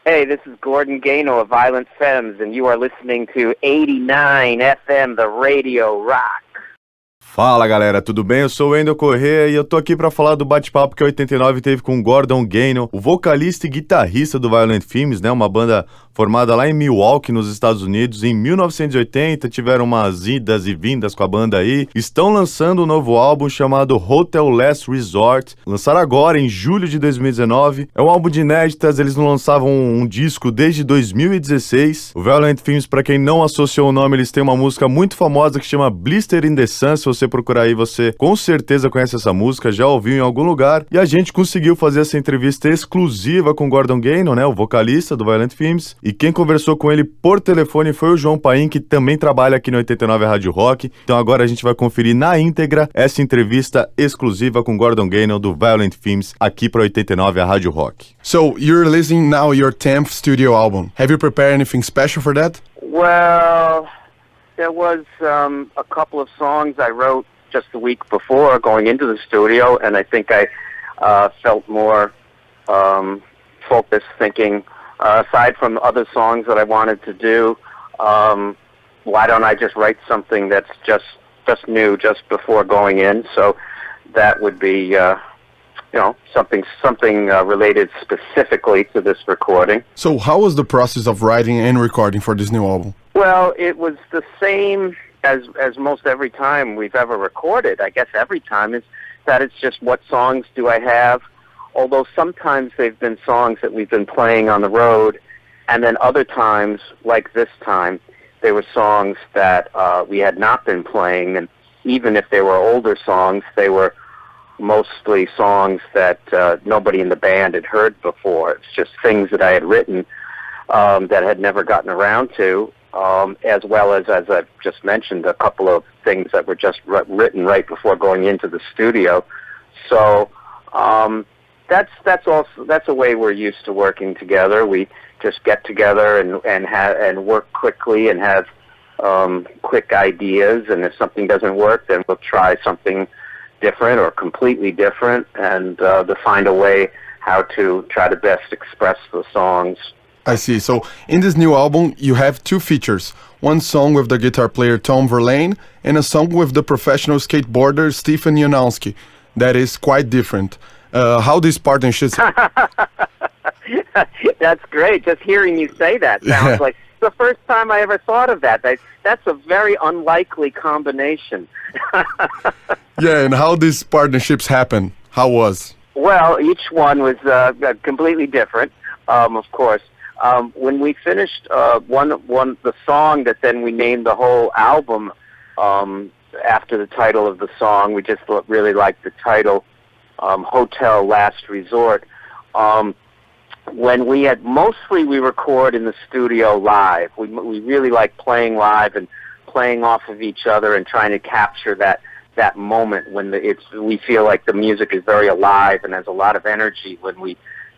Hey, this is Gordon Gano of Violent Femmes, and you are listening to 89 FM, the Radio Rock. Fala galera, tudo bem? Eu sou o Wendell Correia e eu tô aqui pra falar do bate-papo que a 89 teve com Gordon Gano, o vocalista e guitarrista do Violent Femmes, né? Uma banda formada lá em Milwaukee, nos Estados Unidos. Em 1980 tiveram umas idas e vindas com a banda aí. Estão lançando um novo álbum chamado Hotel Last Resort. Lançaram agora em julho de 2019. É um álbum de inéditas, eles não lançavam um disco desde 2016. O Violent Femmes, pra quem não associou o nome, eles têm uma música muito famosa que chama Blister in the Sun. Se você procurar aí, você com certeza conhece essa música, já ouviu em algum lugar. E a gente conseguiu fazer essa entrevista exclusiva com Gordon Gano, né, o vocalista do Violent Femmes. E quem conversou com ele por telefone foi o João Paim, que também trabalha aqui no 89 Rádio Rock. Então agora a gente vai conferir na íntegra essa entrevista exclusiva com Gordon Gano do Violent Femmes aqui para 89 a Rádio Rock. So, you're releasing now your 10th studio album. Have you prepared anything special for that? Well, there was a couple of songs I wrote just the week before going into the studio, and I think I felt more focused, thinking, aside from other songs that I wanted to do, why don't I just write something that's just new, just before going in? So that would be, something related specifically to this recording. So how was the process of writing and recording for this new album? Well, it was the same as most every time we've ever recorded. I guess every time is that it's just what songs do I have, although sometimes they've been songs that we've been playing on the road, and then other times, like this time, they were songs that we had not been playing, and even if they were older songs, they were mostly songs that nobody in the band had heard before. It's just things that I had written that I had never gotten around to, as well as I've just mentioned, a couple of things that were just written right before going into the studio. So that's a way we're used to working together. We just get together and work quickly and have quick ideas, and if something doesn't work, then we'll try something different or completely different, and to find a way how to try to best express the songs. I see. So in this new album, you have two features. One song with the guitar player Tom Verlaine and a song with the professional skateboarder Stephen Janowski. That is quite different. How these partnerships... That's great. Just hearing you say that sounds like the first time I ever thought of that. That's a very unlikely combination. Yeah, and how these partnerships happen? How was? Well, each one was completely different, of course. When we finished the song that then we named the whole album after the title of the song, we just really liked the title, Hotel Last Resort. When we record in the studio live. We really like playing live and playing off of each other and trying to capture that moment when we feel like the music is very alive and has a lot of energy when we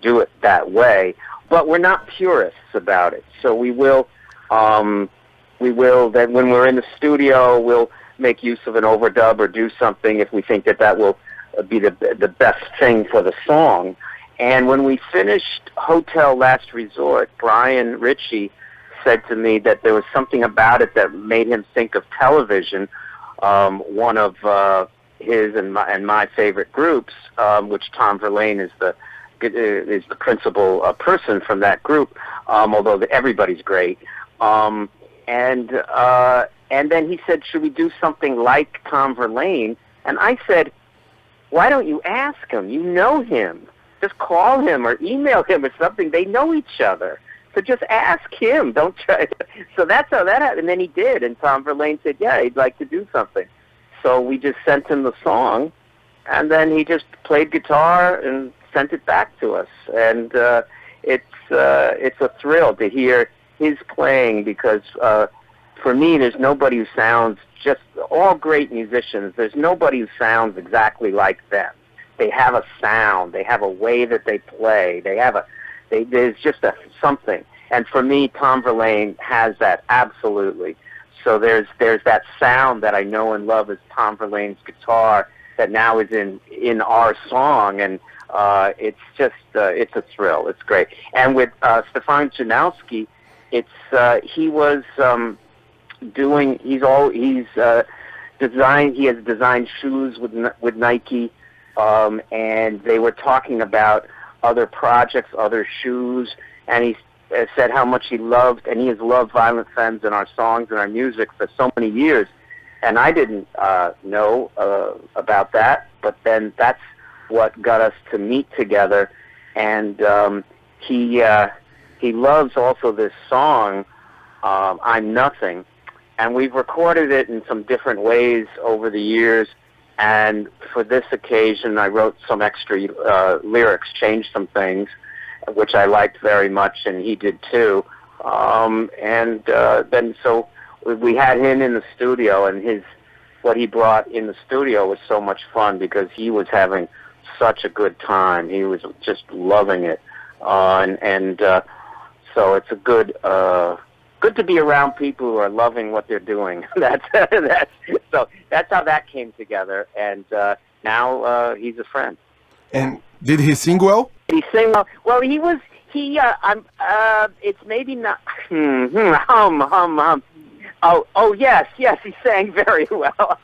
do it that way. But we're not purists about it. So we will then when we're in the studio, we'll make use of an overdub or do something if we think that will be the best thing for the song. And when we finished Hotel Last Resort, Brian Ritchie said to me that there was something about it that made him think of television. One of his and my favorite groups, which Tom Verlaine is the principal person from that group, although everybody's great. And then he said, should we do something like Tom Verlaine? And I said, why don't you ask him? You know him. Just call him or email him or something. They know each other. So just ask him. Don't try. So that's how that happened. And then he did. And Tom Verlaine said, yeah, he'd like to do something. So we just sent him the song, and then he just played guitar and sent it back to us. And it's a thrill to hear his playing because for me, there's nobody who sounds just all great musicians. There's nobody who sounds exactly like them. They have a sound. They have a way that they play. There's just something. And for me, Tom Verlaine has that absolutely. So there's that sound that I know and love as Tom Verlaine's guitar that now is in our song, and It's just it's a thrill. It's great. And with Stefan Janowski, it's he was doing. He has designed shoes with Nike, and they were talking about other projects, other shoes, and he said how much he loved, and he has loved Violent Femmes and our songs and our music for so many years. And I didn't know about that, but then that's what got us to meet together. And he loves also this song, I'm Nothing. And we've recorded it in some different ways over the years. And for this occasion, I wrote some extra lyrics, changed some things, which I liked very much, and he did too. Then so we had him in the studio, and what he brought in the studio was so much fun because he was having such a good time. He was just loving it, so it's a good to be around people who are loving what they're doing. That's how that came together, and now he's a friend. And did he sing well? Did he sing well? Well, it's maybe not. Oh, yes, he sang very well.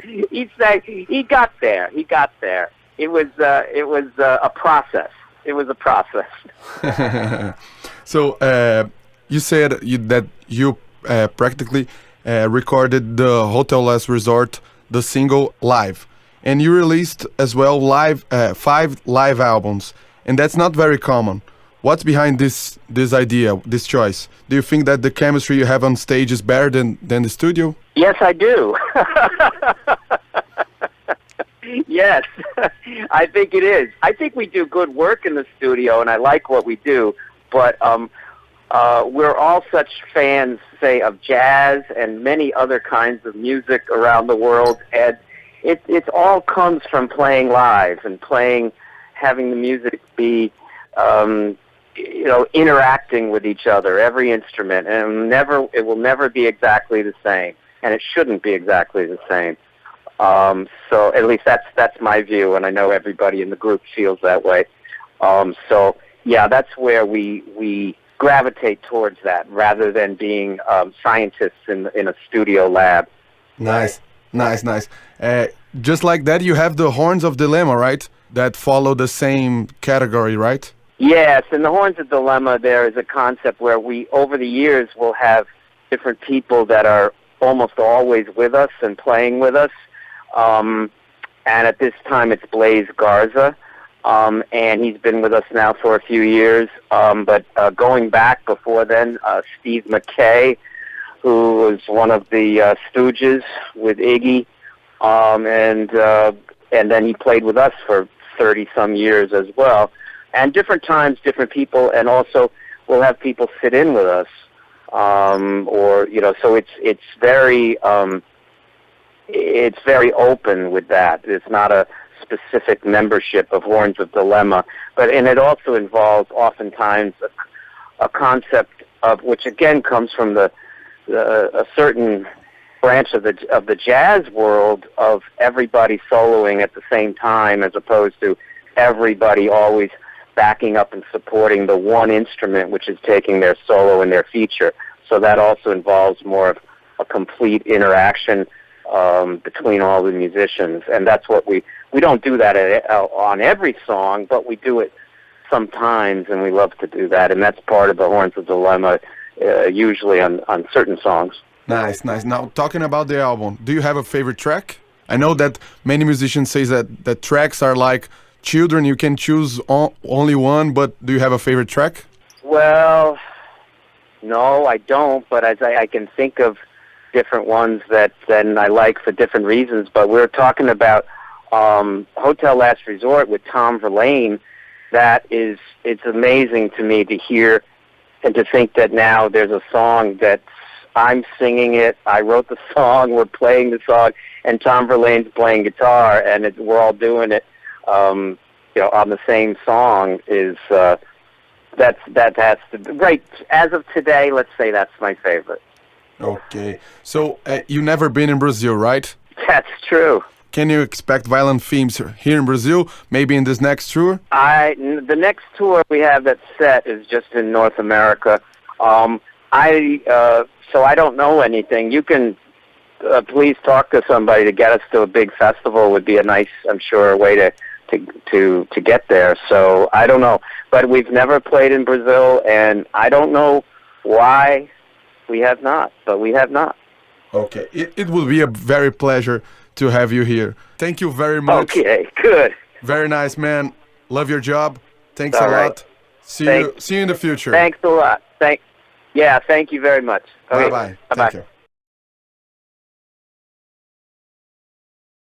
He got there. It was a process. It was a process. So you said that you practically recorded the Hotel Last Resort, the single, live, and you released as well 5 live albums, and that's not very common. What's behind this idea, this choice? Do you think that the chemistry you have on stage is better than the studio? Yes, I do. Yes, I think it is. I think we do good work in the studio, and I like what we do, but we're all such fans, say, of jazz and many other kinds of music around the world, and it all comes from playing live and having the music be interacting with each other, every instrument, and it will never be exactly the same, and it shouldn't be exactly the same. So at least that's my view, and I know everybody in the group feels that way. So yeah, that's where we gravitate towards that, rather than being scientists in a studio lab. Nice. Just like that, you have the Horns of Dilemma, right? That follow the same category, right? Yes, in the Horns of Dilemma, there is a concept where we, over the years, will have different people that are almost always with us and playing with us. And at this time, it's Blaze Garza, and he's been with us now for a few years. But going back before then, Steve McKay, who was one of the Stooges with Iggy, and then he played with us for 30-some years as well. And different times, different people, and also we'll have people sit in with us, so it's very open with that. It's not a specific membership of Horns of Dilemma, and it also involves oftentimes a concept of which again comes from a certain branch of the jazz world of everybody soloing at the same time, as opposed to everybody always backing up and supporting the one instrument which is taking their solo and their feature. So that also involves more of a complete interaction between all the musicians, and that's what we don't do that on every song, but we do it sometimes, and we love to do that, and that's part of the Horns of Dilemma, usually on certain songs. Nice. Now, talking about the album, do you have a favorite track? I know that many musicians say that tracks are like children, you can choose only one, but do you have a favorite track? Well, no, I don't, but I can think of different ones that then I like for different reasons. But we're talking about Hotel Last Resort with Tom Verlaine. It's amazing to me to hear and to think that now there's a song that I'm singing it, I wrote the song, we're playing the song, and Tom Verlaine's playing guitar, and we're all doing it on the same song. That's right. As of today, let's say that's my favorite. Okay. So you never been in Brazil, right? That's true. Can you expect Violent Femmes here in Brazil, maybe in this next tour? The next tour we have that's set is just in North America. So I don't know anything. You can please talk to somebody to get us to a big festival. Would be a nice, I'm sure, way to get there. So I don't know, but we've never played in Brazil, and I don't know why we have not. But we have not. Okay, it will be a very pleasure to have you here. Thank you very much. Okay, good. Very nice, man. Love your job. Thanks All a right. lot. See you in the future. Thanks a lot. Thank you very much. Okay. Bye-bye. Bye-bye. Thank you.